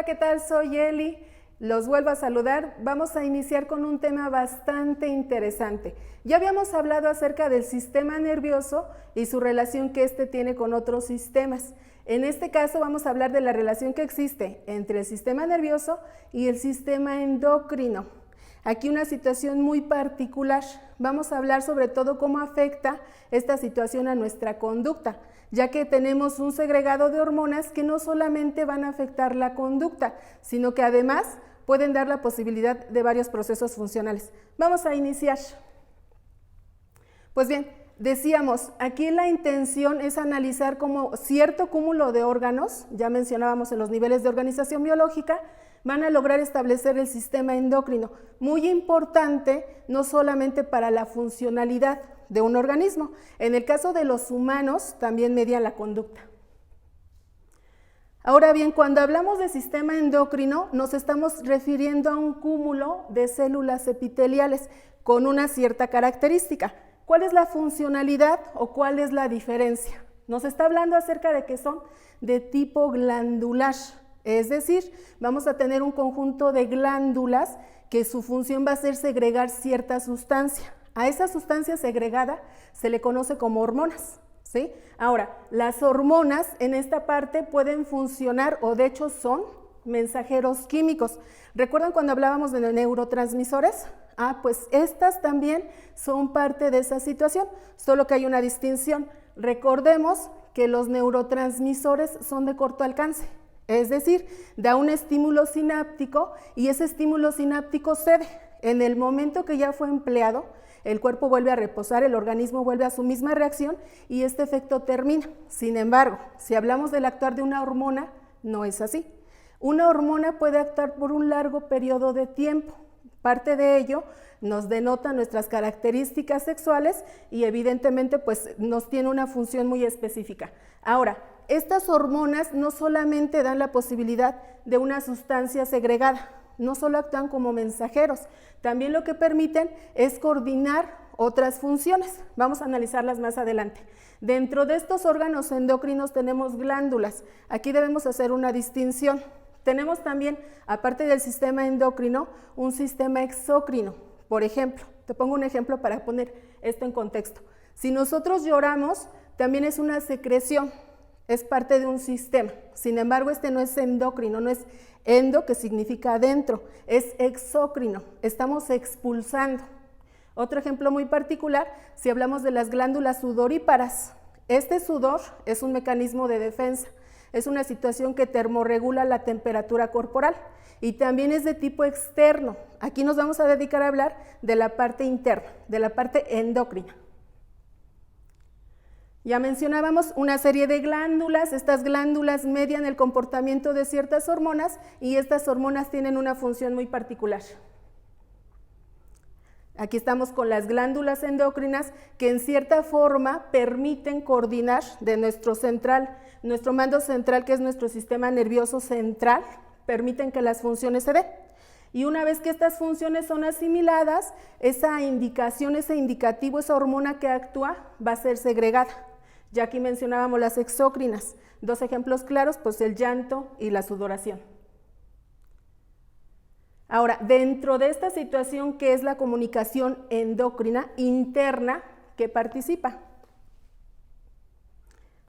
¿qué tal? Soy Eli. Los vuelvo a saludar. Vamos a iniciar con un tema bastante interesante. Ya habíamos hablado acerca del sistema nervioso y su relación que éste tiene con otros sistemas. En este caso vamos a hablar de la relación que existe entre el sistema nervioso y el sistema endocrino. Aquí una situación muy particular. Vamos a hablar sobre todo cómo afecta esta situación a nuestra conducta, ya que tenemos un segregado de hormonas que no solamente van a afectar la conducta, sino que además pueden dar la posibilidad de varios procesos funcionales. Vamos a iniciar. Pues bien, decíamos, aquí la intención es analizar como cierto cúmulo de órganos, ya mencionábamos en los niveles de organización biológica, van a lograr establecer el sistema endocrino, muy importante no solamente para la funcionalidad de un organismo, en el caso de los humanos también media la conducta. Ahora bien, cuando hablamos de sistema endocrino nos estamos refiriendo a un cúmulo de células epiteliales con una cierta característica. ¿Cuál es la funcionalidad o cuál es la diferencia? Nos está hablando acerca de que son de tipo glandular. Es decir, vamos a tener un conjunto de glándulas que su función va a ser segregar cierta sustancia. A esa sustancia segregada se le conoce como hormonas, ¿sí? Ahora, las hormonas en esta parte pueden funcionar o de hecho son mensajeros químicos. ¿Recuerdan cuando hablábamos de neurotransmisores? Pues estas también son parte de esa situación, solo que hay una distinción. Recordemos que los neurotransmisores son de corto alcance. Es decir, da un estímulo sináptico y ese estímulo sináptico cede. En el momento que ya fue empleado, el cuerpo vuelve a reposar, el organismo vuelve a su misma reacción y este efecto termina. Sin embargo, si hablamos del actuar de una hormona, no es así. Una hormona puede actuar por un largo periodo de tiempo. Parte de ello nos denota nuestras características sexuales y evidentemente pues nos tiene una función muy específica. Ahora, estas hormonas no solamente dan la posibilidad de una sustancia segregada, no solo actúan como mensajeros, también lo que permiten es coordinar otras funciones. Vamos a analizarlas más adelante. Dentro de estos órganos endocrinos tenemos glándulas. Aquí debemos hacer una distinción. Tenemos también, aparte del sistema endocrino, un sistema exócrino. Por ejemplo, te pongo un ejemplo para poner esto en contexto. Si nosotros lloramos, también es una secreción, es parte de un sistema. Sin embargo, este no es endocrino, no es endo, que significa adentro, es exócrino, estamos expulsando. Otro ejemplo muy particular, si hablamos de las glándulas sudoríparas, este sudor es un mecanismo de defensa. Es una situación que termorregula la temperatura corporal y también es de tipo externo. Aquí nos vamos a dedicar a hablar de la parte interna, de la parte endocrina. Ya mencionábamos una serie de glándulas. Estas glándulas median el comportamiento de ciertas hormonas y estas hormonas tienen una función muy particular. Aquí estamos con las glándulas endocrinas que en cierta forma permiten coordinar de nuestro mando central, que es nuestro sistema nervioso central, permiten que las funciones se den. Y una vez que estas funciones son asimiladas, esa indicación, ese indicativo, esa hormona que actúa va a ser segregada. Ya aquí mencionábamos las exócrinas. Dos ejemplos claros, pues el llanto y la sudoración. Ahora, dentro de esta situación, ¿qué es la comunicación endocrina interna que participa?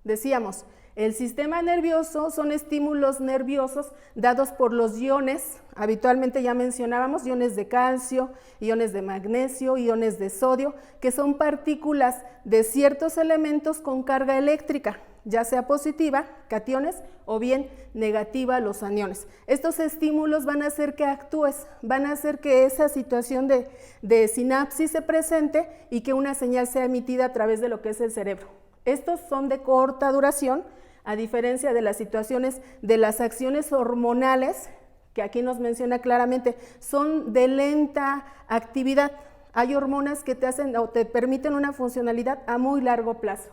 Decíamos, el sistema nervioso son estímulos nerviosos dados por los iones, habitualmente ya mencionábamos, iones de calcio, iones de magnesio, iones de sodio, que son partículas de ciertos elementos con carga eléctrica, ya sea positiva, cationes, o bien negativa, los aniones. Estos estímulos van a hacer que actúes, van a hacer que esa situación de sinapsis se presente y que una señal sea emitida a través de lo que es el cerebro. Estos son de corta duración, a diferencia de las situaciones de las acciones hormonales, que aquí nos menciona claramente, son de lenta actividad. Hay hormonas que te hacen o te permiten una funcionalidad a muy largo plazo.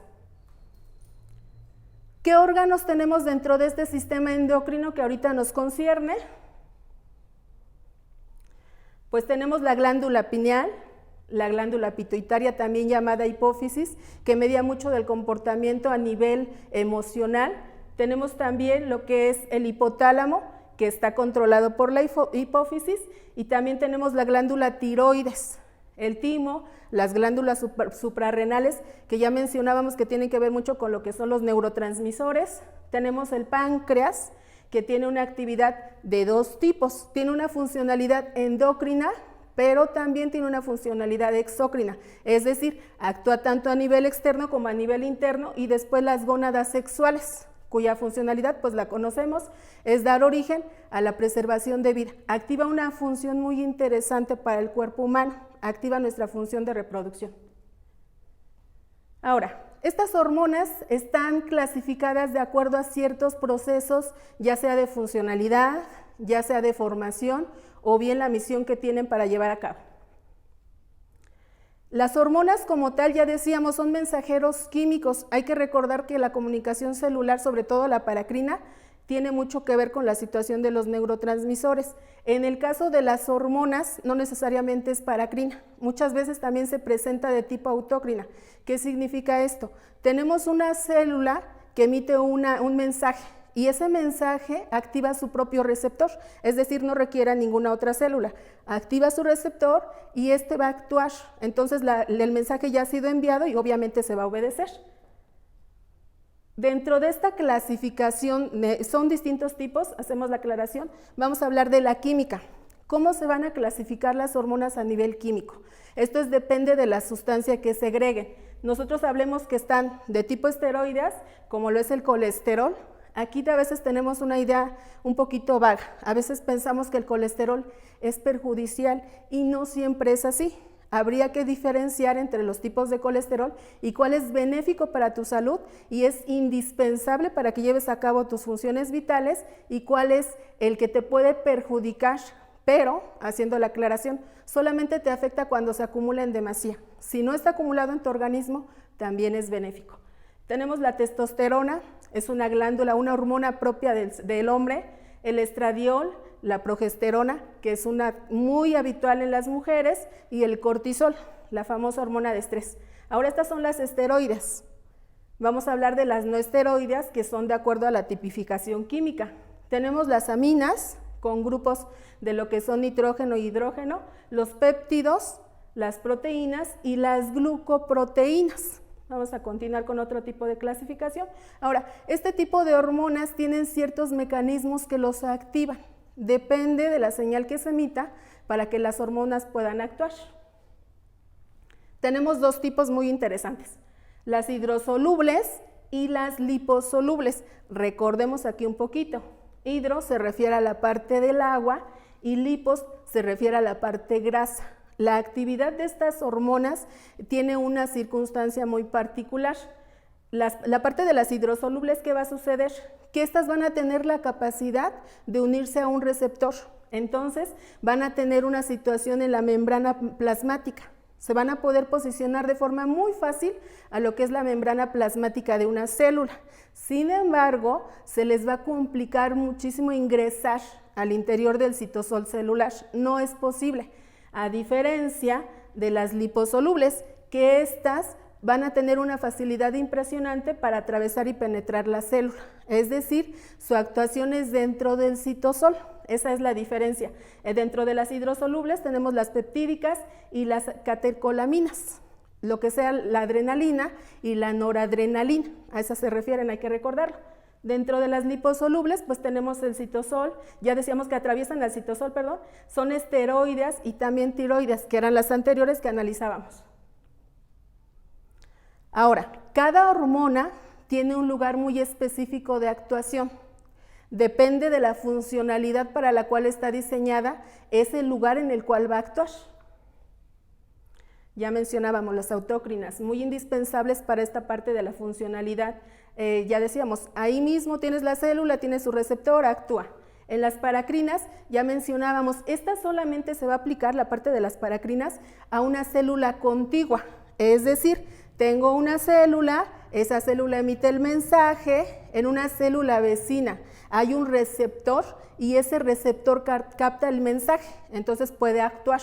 ¿Qué órganos tenemos dentro de este sistema endocrino que ahorita nos concierne? Pues tenemos la glándula pineal, la glándula pituitaria, también llamada hipófisis, que media mucho del comportamiento a nivel emocional. Tenemos también lo que es el hipotálamo, que está controlado por la hipófisis, y también tenemos la glándula tiroides, el timo, las glándulas suprarrenales, que ya mencionábamos que tienen que ver mucho con lo que son los neurotransmisores. Tenemos el páncreas, que tiene una actividad de dos tipos, tiene una funcionalidad endocrina, pero también tiene una funcionalidad exócrina, es decir, actúa tanto a nivel externo como a nivel interno, y después las gónadas sexuales, cuya funcionalidad pues la conocemos, es dar origen a la preservación de vida. Activa una función muy interesante para el cuerpo humano, activa nuestra función de reproducción. Ahora, estas hormonas están clasificadas de acuerdo a ciertos procesos, ya sea de funcionalidad, ya sea de formación, o bien la misión que tienen para llevar a cabo. Las hormonas como tal, ya decíamos, son mensajeros químicos. Hay que recordar que la comunicación celular, sobre todo la paracrina, tiene mucho que ver con la situación de los neurotransmisores. En el caso de las hormonas, no necesariamente es paracrina. Muchas veces también se presenta de tipo autócrina. ¿Qué significa esto? Tenemos una célula que emite un mensaje, y ese mensaje activa su propio receptor, es decir, no requiere ninguna otra célula. Activa su receptor y este va a actuar. Entonces el mensaje ya ha sido enviado y obviamente se va a obedecer. Dentro de esta clasificación, son distintos tipos, hacemos la aclaración, vamos a hablar de la química. ¿Cómo se van a clasificar las hormonas a nivel químico? Esto depende de la sustancia que segreguen. Nosotros hablemos que están de tipo esteroides, como lo es el colesterol. Aquí a veces tenemos una idea un poquito vaga. A veces pensamos que el colesterol es perjudicial y no siempre es así. Habría que diferenciar entre los tipos de colesterol y cuál es benéfico para tu salud y es indispensable para que lleves a cabo tus funciones vitales, y cuál es el que te puede perjudicar, pero, haciendo la aclaración, solamente te afecta cuando se acumula en demasía. Si no está acumulado en tu organismo, también es benéfico. Tenemos la testosterona, es una glándula, una hormona propia del hombre, el estradiol, la progesterona, que es una muy habitual en las mujeres, y el cortisol, la famosa hormona de estrés. Ahora estas son las esteroides. Vamos a hablar de las no esteroides, que son de acuerdo a la tipificación química. Tenemos las aminas, con grupos de lo que son nitrógeno e hidrógeno, los péptidos, las proteínas y las glucoproteínas. Vamos a continuar con otro tipo de clasificación. Ahora, este tipo de hormonas tienen ciertos mecanismos que los activan. Depende de la señal que se emita para que las hormonas puedan actuar. Tenemos dos tipos muy interesantes, las hidrosolubles y las liposolubles. Recordemos aquí un poquito. Hidro se refiere a la parte del agua y lipos se refiere a la parte grasa. La actividad de estas hormonas tiene una circunstancia muy particular. La parte de las hidrosolubles, ¿qué va a suceder? Que estas van a tener la capacidad de unirse a un receptor. Entonces van a tener una situación en la membrana plasmática. Se van a poder posicionar de forma muy fácil a lo que es la membrana plasmática de una célula. Sin embargo, se les va a complicar muchísimo ingresar al interior del citosol celular. No es posible, a diferencia de las liposolubles, que estas van a tener una facilidad impresionante para atravesar y penetrar la célula. Es decir, su actuación es dentro del citosol. Esa es la diferencia. Dentro de las hidrosolubles tenemos las peptídicas y las catecolaminas, lo que sea la adrenalina y la noradrenalina. A esas se refieren, hay que recordarlo. Dentro de las liposolubles, pues tenemos el citosol, ya decíamos que atraviesan el citosol, perdón, son esteroides y también tiroides, que eran las anteriores que analizábamos. Ahora, cada hormona tiene un lugar muy específico de actuación. Depende de la funcionalidad para la cual está diseñada, es el lugar en el cual va a actuar. Ya mencionábamos las autócrinas, muy indispensables para esta parte de la funcionalidad. Ya decíamos, ahí mismo tienes la célula, tiene su receptor, actúa. En las paracrinas, ya mencionábamos, esta solamente se va a aplicar, la parte de las paracrinas, a una célula contigua. Es decir, tengo una célula, esa célula emite el mensaje, en una célula vecina hay un receptor y ese receptor capta el mensaje, entonces puede actuar.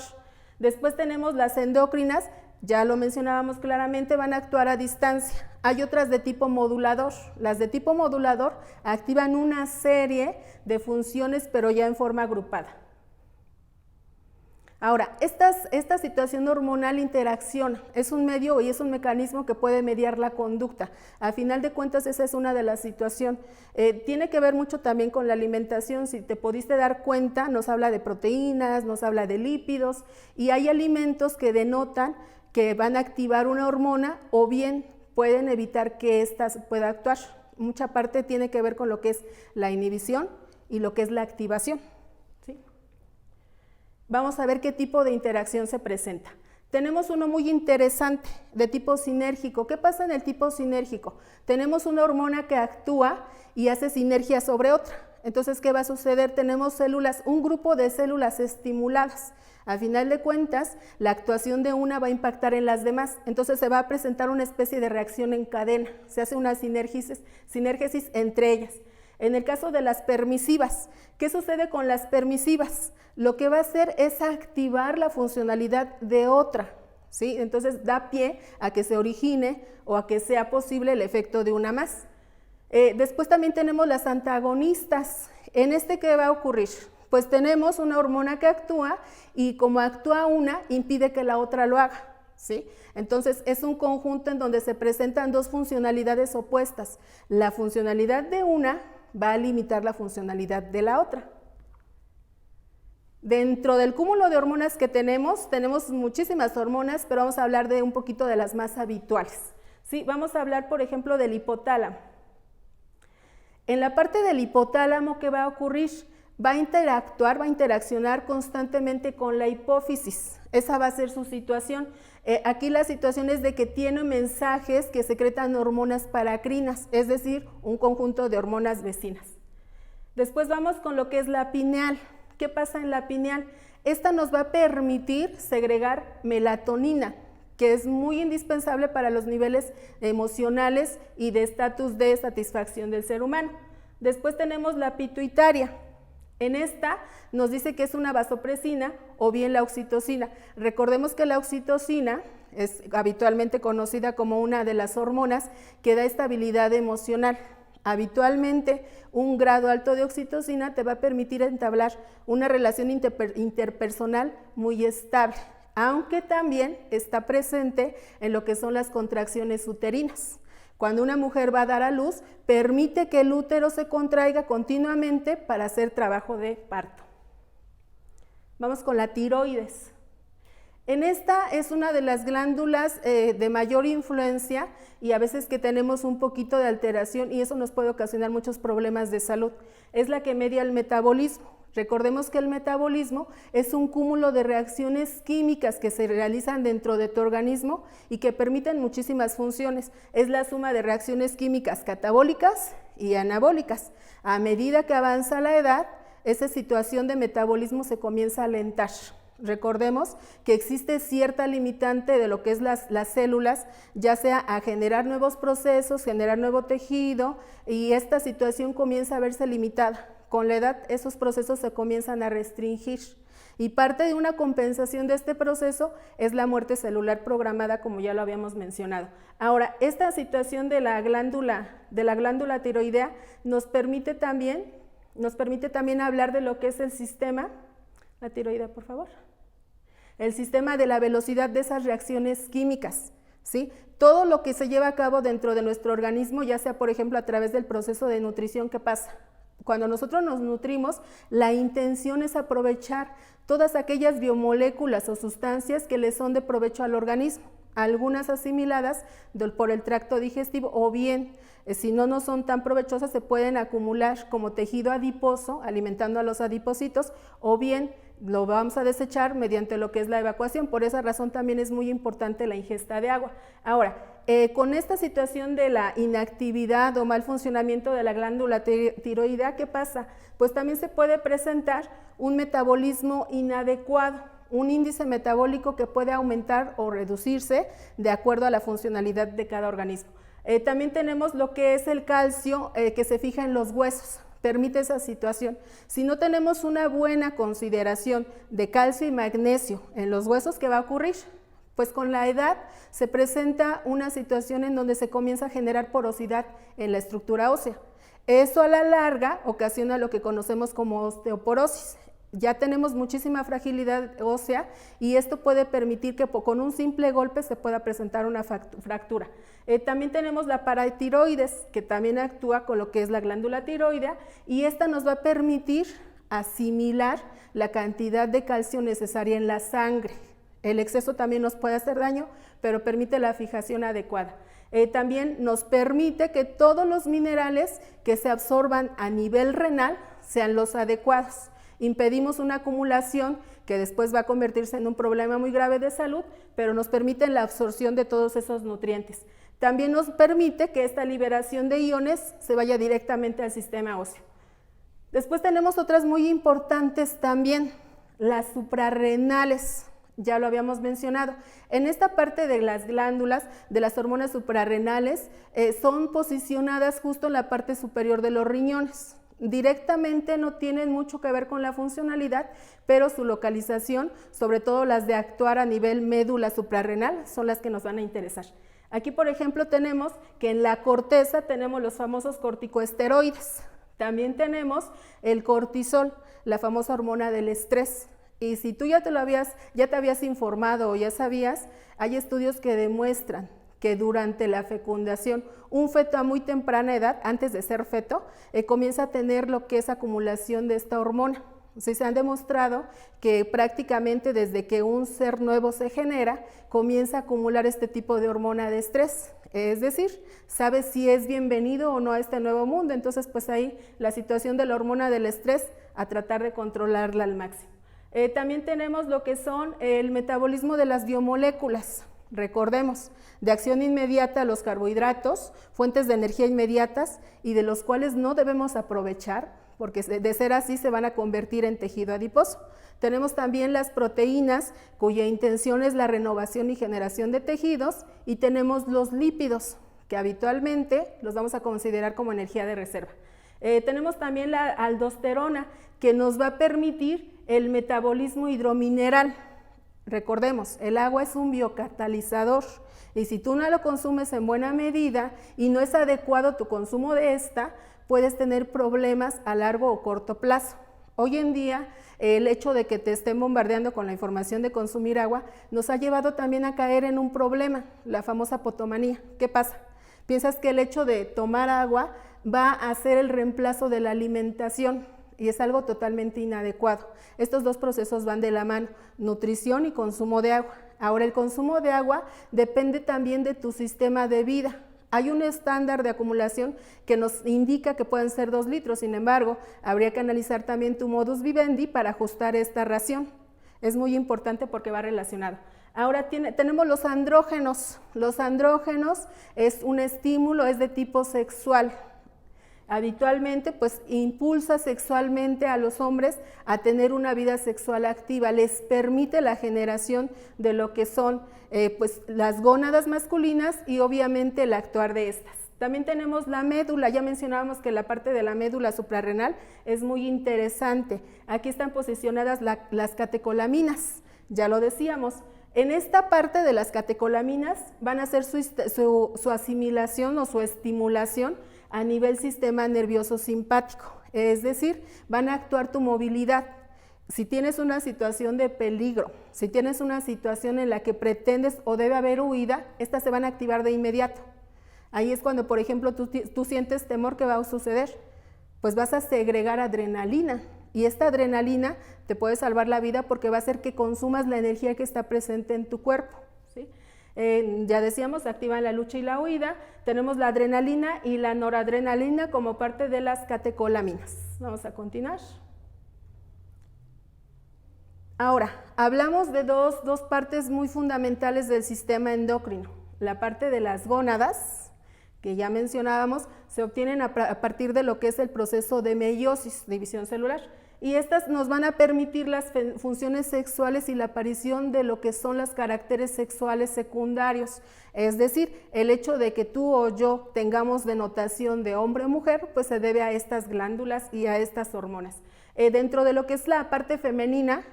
Después tenemos las endocrinas, ya lo mencionábamos claramente, van a actuar a distancia. Hay otras de tipo modulador. Las de tipo modulador activan una serie de funciones, pero ya en forma agrupada. Ahora, esta situación hormonal interacciona, es un medio y es un mecanismo que puede mediar la conducta. A final de cuentas, esa es una de las situaciones. Tiene que ver mucho también con la alimentación. Si te pudiste dar cuenta, nos habla de proteínas, nos habla de lípidos, y hay alimentos que denotan que van a activar una hormona o bien pueden evitar que ésta pueda actuar. Mucha parte tiene que ver con lo que es la inhibición y lo que es la activación. Vamos a ver qué tipo de interacción se presenta. Tenemos uno muy interesante de tipo sinérgico. ¿Qué pasa en el tipo sinérgico? Tenemos una hormona que actúa y hace sinergia sobre otra. Entonces, ¿qué va a suceder? Tenemos células, un grupo de células estimuladas. A final de cuentas, la actuación de una va a impactar en las demás. Entonces, se va a presentar una especie de reacción en cadena. Se hace una sinergesis entre ellas. En el caso de las permisivas, ¿qué sucede con las permisivas? Lo que va a hacer es activar la funcionalidad de otra, ¿sí? Entonces da pie a que se origine o a que sea posible el efecto de una más. Después también tenemos las antagonistas. ¿En qué va a ocurrir? Pues tenemos una hormona que actúa y como actúa una, impide que la otra lo haga, ¿sí? Entonces es un conjunto en donde se presentan dos funcionalidades opuestas. La funcionalidad de una va a limitar la funcionalidad de la otra. Dentro del cúmulo de hormonas que tenemos muchísimas hormonas, pero vamos a hablar de un poquito de las más habituales. ¿Sí? Vamos a hablar, por ejemplo, del hipotálamo. En la parte del hipotálamo, ¿qué va a ocurrir? Va a interaccionar constantemente con la hipófisis. Esa va a ser su situación. Aquí la situación es de que tiene mensajes que secretan hormonas paracrinas, es decir, un conjunto de hormonas vecinas. Después vamos con lo que es la pineal. ¿Qué pasa en la pineal? Esta nos va a permitir segregar melatonina, que es muy indispensable para los niveles emocionales y de estatus de satisfacción del ser humano. Después tenemos la pituitaria. En esta nos dice que es una vasopresina o bien la oxitocina. Recordemos que la oxitocina es habitualmente conocida como una de las hormonas que da estabilidad emocional. Habitualmente un grado alto de oxitocina te va a permitir entablar una relación interpersonal muy estable, aunque también está presente en lo que son las contracciones uterinas. Cuando una mujer va a dar a luz, permite que el útero se contraiga continuamente para hacer trabajo de parto. Vamos con la tiroides. En esta es una de las glándulas de mayor influencia y a veces que tenemos un poquito de alteración y eso nos puede ocasionar muchos problemas de salud. Es la que media el metabolismo. Recordemos que el metabolismo es un cúmulo de reacciones químicas que se realizan dentro de tu organismo y que permiten muchísimas funciones. Es la suma de reacciones químicas catabólicas y anabólicas. A medida que avanza la edad, esa situación de metabolismo se comienza a alentar. Recordemos que existe cierta limitante de lo que es las células, ya sea a generar nuevos procesos, generar nuevo tejido, y esta situación comienza a verse limitada. Con la edad esos procesos se comienzan a restringir y parte de una compensación de este proceso es la muerte celular programada, como ya lo habíamos mencionado. Ahora, esta situación de la glándula tiroidea nos permite también hablar de lo que es el sistema, la tiroidea, por favor, el sistema de la velocidad de esas reacciones químicas, ¿sí? Todo lo que se lleva a cabo dentro de nuestro organismo, ya sea, por ejemplo, a través del proceso de nutrición, ¿qué pasa? Cuando nosotros nos nutrimos, la intención es aprovechar todas aquellas biomoléculas o sustancias que le son de provecho al organismo, algunas asimiladas por el tracto digestivo o bien, si no son tan provechosas, se pueden acumular como tejido adiposo, alimentando a los adipocitos, o bien lo vamos a desechar mediante lo que es la evacuación. Por esa razón también es muy importante la ingesta de agua. Ahora, con esta situación de la inactividad o mal funcionamiento de la glándula tiroidea, ¿qué pasa? Pues también se puede presentar un metabolismo inadecuado, un índice metabólico que puede aumentar o reducirse de acuerdo a la funcionalidad de cada organismo. También tenemos lo que es el calcio que se fija en los huesos. Permite esa situación. Si no tenemos una buena consideración de calcio y magnesio en los huesos, ¿qué va a ocurrir? Pues con la edad se presenta una situación en donde se comienza a generar porosidad en la estructura ósea. Eso a la larga ocasiona lo que conocemos como osteoporosis. Ya tenemos muchísima fragilidad ósea y esto puede permitir que con un simple golpe se pueda presentar una fractura. También tenemos la paratiroides, que también actúa con lo que es la glándula tiroidea, y esta nos va a permitir asimilar la cantidad de calcio necesaria en la sangre. El exceso también nos puede hacer daño, pero permite la fijación adecuada. También nos permite que todos los minerales que se absorban a nivel renal sean los adecuados. Impedimos una acumulación que después va a convertirse en un problema muy grave de salud, pero nos permite la absorción de todos esos nutrientes. También nos permite que esta liberación de iones se vaya directamente al sistema óseo. Después tenemos otras muy importantes también, las suprarrenales. Ya lo habíamos mencionado. En esta parte de las glándulas, de las hormonas suprarrenales, son posicionadas justo en la parte superior de los riñones. Directamente no tienen mucho que ver con la funcionalidad, pero su localización, sobre todo las de actuar a nivel médula suprarrenal, son las que nos van a interesar. Aquí, por ejemplo, tenemos que en la corteza tenemos los famosos corticosteroides. También tenemos el cortisol, la famosa hormona del estrés. Y si tú ya te habías informado o ya sabías, hay estudios que demuestran que durante la fecundación un feto a muy temprana edad, antes de ser feto, comienza a tener lo que es acumulación de esta hormona. Sí, se han demostrado que prácticamente desde que un ser nuevo se genera, comienza a acumular este tipo de hormona de estrés. Es decir, sabe si es bienvenido o no a este nuevo mundo. Entonces, pues ahí la situación de la hormona del estrés, a tratar de controlarla al máximo. También tenemos lo que son el metabolismo de las biomoléculas. Recordemos, de acción inmediata a los carbohidratos, fuentes de energía inmediatas y de los cuales no debemos aprovechar, porque de ser así se van a convertir en tejido adiposo. Tenemos también las proteínas, cuya intención es la renovación y generación de tejidos, y tenemos los lípidos, que habitualmente los vamos a considerar como energía de reserva. Tenemos también la aldosterona, que nos va a permitir el metabolismo hidromineral. Recordemos, el agua es un biocatalizador y si tú no lo consumes en buena medida y no es adecuado tu consumo de esta, puedes tener problemas a largo o corto plazo. Hoy en día, el hecho de que te estén bombardeando con la información de consumir agua nos ha llevado también a caer en un problema, la famosa potomanía. ¿Qué pasa? Piensas que el hecho de tomar agua va a ser el reemplazo de la alimentación, y es algo totalmente inadecuado. Estos dos procesos van de la mano, nutrición y consumo de agua. Ahora, el consumo de agua depende también de tu sistema de vida. Hay un estándar de acumulación que nos indica que pueden ser 2 litros, sin embargo, habría que analizar también tu modus vivendi para ajustar esta ración. Es muy importante porque va relacionado. Ahora tenemos los andrógenos. Los andrógenos es un estímulo, es de tipo sexual. Habitualmente, pues, impulsa sexualmente a los hombres a tener una vida sexual activa, les permite la generación de lo que son pues, las gónadas masculinas y obviamente el actuar de estas. También tenemos la médula, ya mencionábamos que la parte de la médula suprarrenal es muy interesante. Aquí están posicionadas las catecolaminas, ya lo decíamos. En esta parte de las catecolaminas van a hacer su asimilación o su estimulación a nivel sistema nervioso simpático, es decir, van a actuar tu movilidad. Si tienes una situación de peligro, si tienes una situación en la que pretendes o debe haber huida, estas se van a activar de inmediato. Ahí es cuando, por ejemplo, tú sientes temor que va a suceder, pues vas a segregar adrenalina, y esta adrenalina te puede salvar la vida porque va a hacer que consumas la energía que está presente en tu cuerpo, ¿sí? Ya decíamos, activan la lucha y la huida. Tenemos la adrenalina y la noradrenalina como parte de las catecolaminas. Vamos a continuar. Ahora, hablamos de dos partes muy fundamentales del sistema endocrino. La parte de las gónadas, que ya mencionábamos, se obtienen a partir de lo que es el proceso de meiosis, división celular. Y estas nos van a permitir las funciones sexuales y la aparición de lo que son los caracteres sexuales secundarios. Es decir, el hecho de que tú o yo tengamos denotación de hombre o mujer, pues se debe a estas glándulas y a estas hormonas. Dentro de lo que es la parte femenina,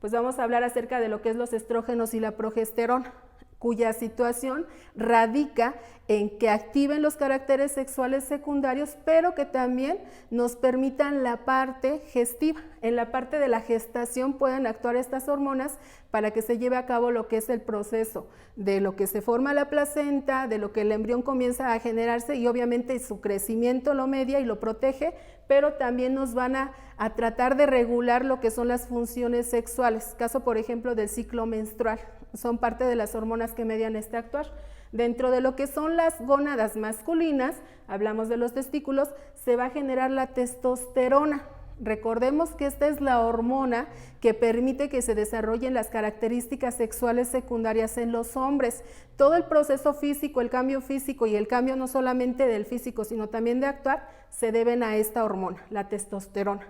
pues vamos a hablar acerca de lo que es los estrógenos y la progesterona. cuya situación radica en que activen los caracteres sexuales secundarios, pero que también nos permitan la parte gestiva. En la parte de la gestación pueden actuar estas hormonas para que se lleve a cabo lo que es el proceso de lo que se forma la placenta, de lo que el embrión comienza a generarse y obviamente su crecimiento lo media y lo protege, pero también nos van a tratar de regular lo que son las funciones sexuales, caso por ejemplo del ciclo menstrual, son parte de las hormonas que median este actuar. Dentro de lo que son las gónadas masculinas, hablamos de los testículos, se va a generar la testosterona. Recordemos que esta es la hormona que permite que se desarrollen las características sexuales secundarias en los hombres. Todo el proceso físico, el cambio físico y el cambio no solamente del físico, sino también de actuar, se deben a esta hormona, la testosterona.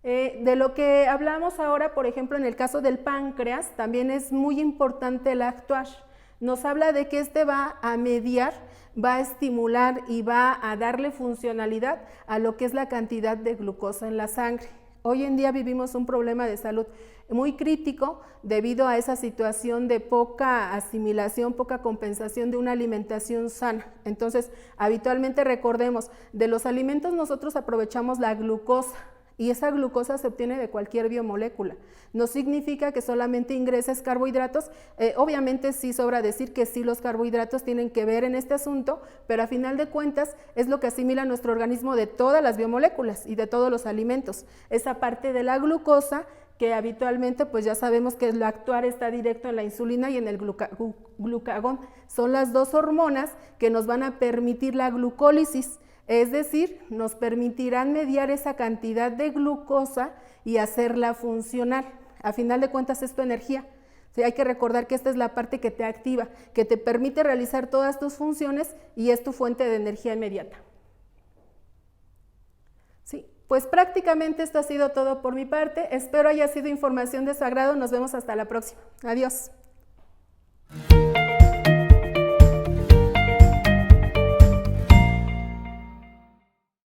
De lo que hablamos ahora, por ejemplo, en el caso del páncreas, también es muy importante el actuar. Nos habla de que este va a mediar, va a estimular y va a darle funcionalidad a lo que es la cantidad de glucosa en la sangre. Hoy en día vivimos un problema de salud muy crítico debido a esa situación de poca asimilación, poca compensación de una alimentación sana. Entonces, habitualmente recordemos, de los alimentos nosotros aprovechamos la glucosa, y esa glucosa se obtiene de cualquier biomolécula. No significa que solamente ingreses carbohidratos, obviamente sí sobra decir que sí los carbohidratos tienen que ver en este asunto, pero a final de cuentas es lo que asimila nuestro organismo de todas las biomoléculas y de todos los alimentos. Esa parte de la glucosa que habitualmente pues ya sabemos que el actuar está directo en la insulina y en el glucagón. Son las dos hormonas que nos van a permitir la glucólisis. Es decir, nos permitirán mediar esa cantidad de glucosa y hacerla funcional. A final de cuentas es tu energía. Sí, hay que recordar que esta es la parte que te activa, que te permite realizar todas tus funciones y es tu fuente de energía inmediata. Sí, pues prácticamente esto ha sido todo por mi parte. Espero haya sido información de su agrado. Nos vemos hasta la próxima. Adiós.